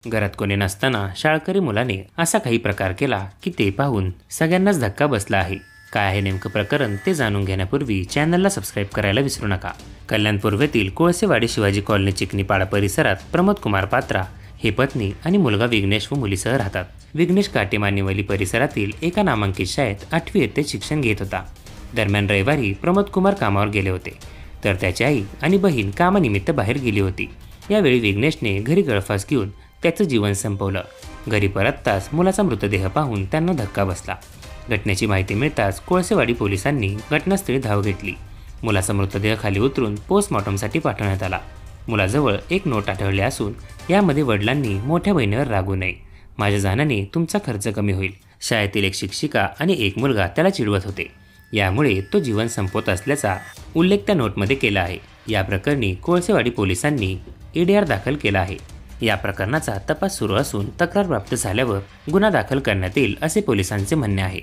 घरात कोणी नसताना शाळकरी मुलाने असा काही प्रकार केला की ते पाहून सगळ्यांनाच धक्का बसला आहे। काय आहे नेमकं प्रकरण ते जाणून घेण्यापूर्वी चॅनलला सबस्क्राईब करायला विसरू नका। कल्याण पूर्वेतील कोळसेवाडी शिवाजी कॉलनी चिकनीपाडा परिसरात प्रमोद कुमार पात्रा हे पत्नी आणि मुलगा विघ्नेश व मुलीसह राहतात। विघ्नेश काटेमानीवली परिसरातील एका नामांकित शाळेत 8वी इयत्तेत शिक्षण घेत होता। दरम्यान रविवारी प्रमोद कुमार कामावर गेले होते, तर त्याची आई आणि बहीण कामानिमित्त बाहेर गेली होती। यावेळी विघ्नेशने घरी गळफास घेऊन त्याचं जीवन संपवलं। घरी परतताच मुलाचा मृतदेह पाहून त्यांना धक्का बसला। घटनेची माहिती मिळताच कोळसेवाडी पोलिसांनी घटनास्थळी धाव घेतली। मुलाचा मृतदेह खाली उतरून पोस्टमॉर्टमसाठी पाठवण्यात आला। मुलाजवळ एक नोट आढळली असून यामध्ये वडिलांनी मोठ्या बहिणीवर रागू नये, माझ्या जाण्याने तुमचा खर्च कमी होईल, शाळेतील एक शिक्षिका आणि एक मुलगा त्याला चिडवत होते, यामुळे तो जीवन संपवत असल्याचा उल्लेख त्या नोटमध्ये केला आहे। या प्रकरणी कोळसेवाडी पोलिसांनी EDR दाखल केला आहे। या प्रकरणाचा तपास सुरू असून तक्रार प्राप्त झाल्यावर गुन्हा दाखल करण्यात येईल असे पोलिसांचे म्हणणे आहे।